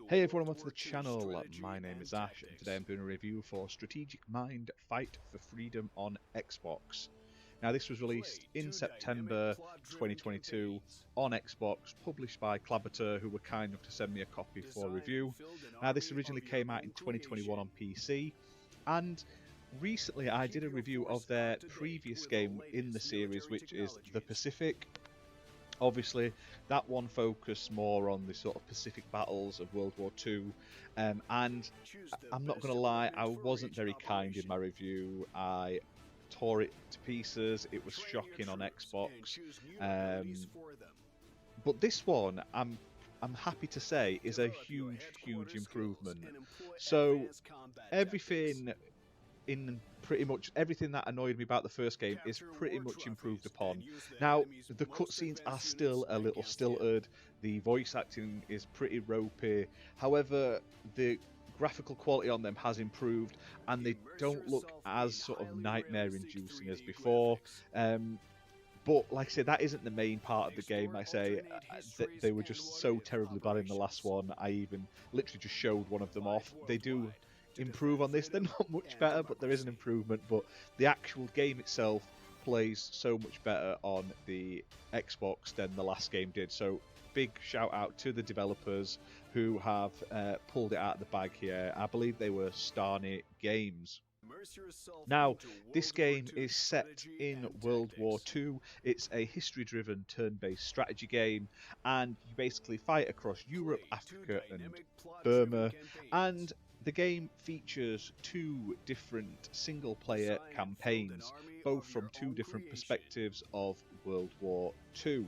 Hey everyone, welcome to the channel. My name is Ash, and today I'm doing a review for Strategic Mind Fight for Freedom on Xbox. Now, this was released in September 2022 on Xbox, published by Klabater, who were kind enough to send me a copy for review. Now, this originally came out in 2021 on PC, and recently I did a review of their previous game in the series, which is The Pacific. Obviously, that one focused more on the sort of Pacific battles of World War II, and I'm not going to lie, I wasn't very kind in my review. I tore it to pieces. It was shocking on Xbox, but this one, I'm happy to say, is a huge improvement. So everything in pretty much everything that annoyed me about the first game is pretty much improved upon. Now, the cutscenes are still a little stilted, the voice acting is pretty ropey, however, the graphical quality on them has improved, and they don't look as sort of nightmare-inducing as before. But like I say, that isn't the main part of the game. Like I say, they were just so terribly bad in the last one. I even literally just showed one of them off. They do improve on this. They're not much better, but there is an improvement. But the actual game itself plays so much better on the Xbox than the last game did. So big shout out to the developers who have pulled it out of the bag here. I believe they were Starny Games. Now, this game is set in World War II. It's a history-driven turn-based strategy game, and you basically fight across Europe, Africa, and Burma. And the game features two different single-player campaigns, both from two different perspectives of World War II.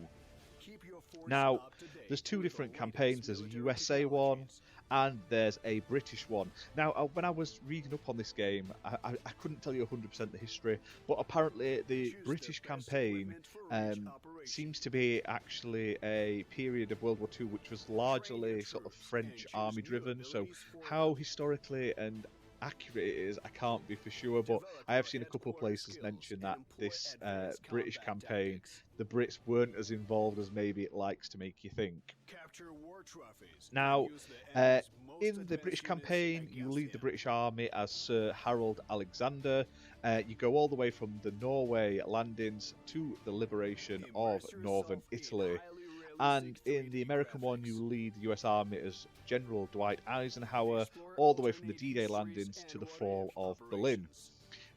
Now, there's two different campaigns. There's a USA one and there's a British one. Now, when I was reading up on this game, I couldn't tell you 100% the history, but apparently the British campaign seems to be actually a period of World War II which was largely sort of French army driven. So how historically and accurate it is, I can't be for sure, but I have seen a couple of places mention that this British campaign, the Brits weren't as involved as maybe it likes to make you think. Now, in the British campaign, you lead the British army as Sir Harold Alexander. You go all the way from the Norway landings to the liberation of northern Italy. And in the American one, you lead the US Army as General Dwight Eisenhower, all the way from the D-Day landings to the fall of Berlin.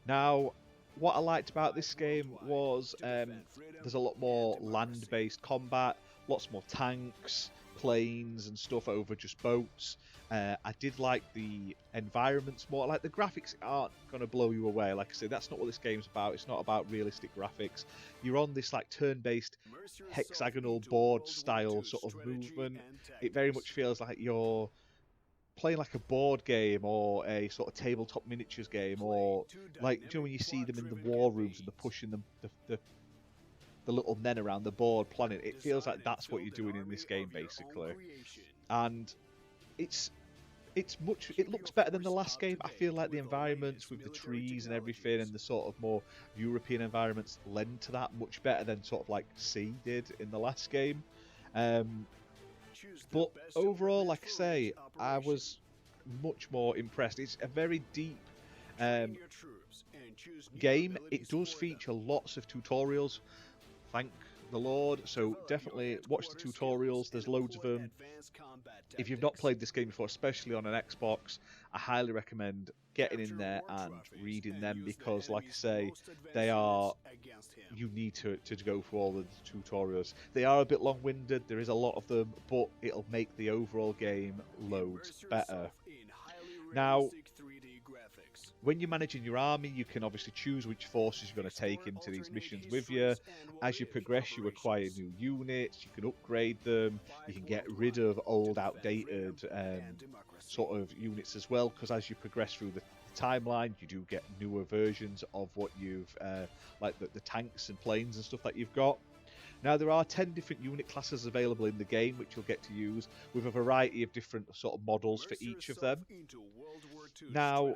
Now, what I liked about this game was there's a lot more land-based combat, lots more tanks, planes and stuff over just boats. I did like the environments more. Like, the graphics aren't going to blow you away. Like I said, that's not what this game's about. It's not about realistic graphics. You're on this like turn-based hexagonal board style sort of movement. It very much feels like you're playing like a board game or a sort of tabletop miniatures game, or like, do you know when you see them in the war rooms and they're pushing them the little men around the board planning? It feels like that's what you're doing in this game basically, and it looks better than the last game. I feel like the environments with the trees and everything and the sort of more European environments lend to that much better than sort of like C did in the last game. But overall, like I say, I was much more impressed. It's a very deep game. It does feature lots of tutorials, thank the Lord, so definitely watch the tutorials. There's loads of them. If you've not played this game before, especially on an Xbox, I highly recommend getting in there and reading them, because like I say, you need to go through all the tutorials. They are a bit long-winded, there is a lot of them, but it'll make the overall game loads better. Now, when you're managing your army, you can obviously choose which forces you're going to take into these missions with you. As you progress, you acquire new units, you can upgrade them, you can get rid of old, outdated sort of units as well, because as you progress through the timeline, you do get newer versions of what you've, like the tanks and planes and stuff that you've got. Now, there are 10 different unit classes available in the game, which you'll get to use, with a variety of different sort of models for each of them. Now,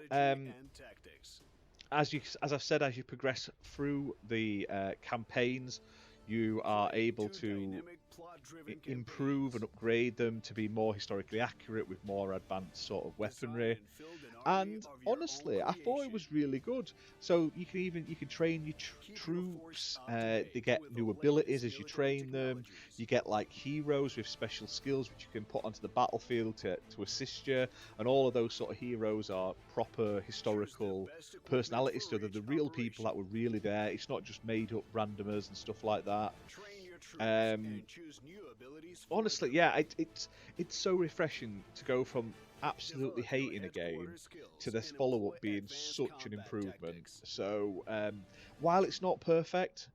as I've said, as you progress through the campaigns, you are able to improve and upgrade them to be more historically accurate with more advanced sort of weaponry. And honestly, I thought it was really good. So you can train your troops. They get new abilities as you train them. You get like heroes with special skills which you can put onto the battlefield to assist you. And all of those sort of heroes are proper historical personalities. So they're the real people that were really there. It's not just made up randomers and stuff like that. Honestly, yeah, it's so refreshing to go from absolutely hating a game to this follow-up being such an improvement. So while it's not perfect,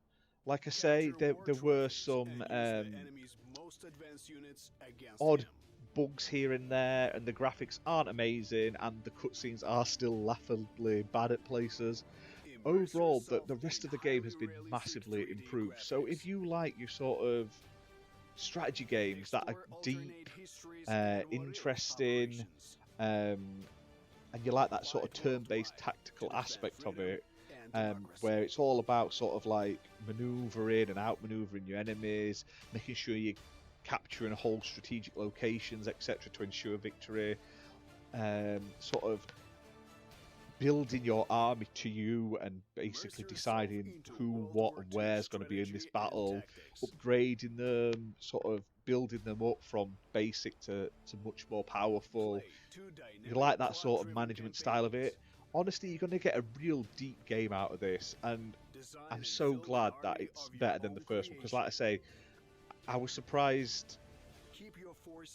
like I say, there were some odd bugs here and there, and the graphics aren't amazing, and the cutscenes are still laughably bad at places. Overall, the rest of the game has been massively improved. So if you like your sort of strategy games that are deep, interesting, and you like that sort of turn-based tactical aspect of it, where it's all about sort of like manoeuvring and outmanoeuvring your enemies, making sure you're capturing whole strategic locations, etc., to ensure victory, sort of building your army to you and basically deciding who, what, and where is going to be in this battle, upgrading them, sort of building them up from basic to much more powerful. You like that sort of management style of it. Honestly, you're going to get a real deep game out of this, and I'm so glad that it's better than the first one, because like I say, I was surprised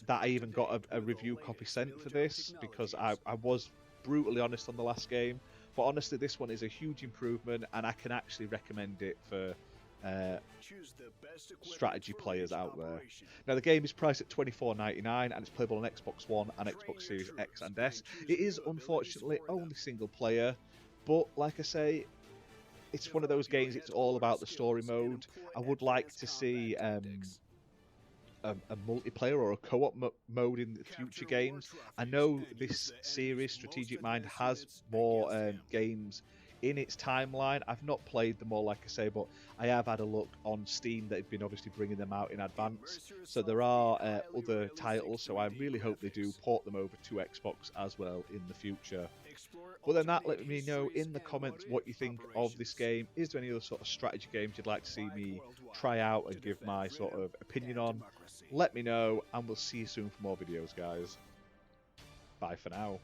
that I even got a review copy sent for this, because I was brutally honest on the last game. But honestly, this one is a huge improvement, and I can actually recommend it for strategy players out there. Now, the game is priced at $24.99 and it's playable on Xbox One and Xbox Series X and S. It is unfortunately only single player, but like I say, it's one of those games, it's all about the story mode. I would like to see a multiplayer or a co-op mode in the future games. I know this series, Strategic Mind, has more games in its timeline. I've not played them all, like I say, but I have had a look on Steam. They've been obviously bringing them out in advance, so there are other titles, so I really hope they do port them over to Xbox as well in the future. But then that, let me know in the comments what you think of this game. Is there any other sort of strategy games you'd like to see me try out and give my sort of opinion on? Let me know, and we'll see you soon for more videos, guys. Bye for now.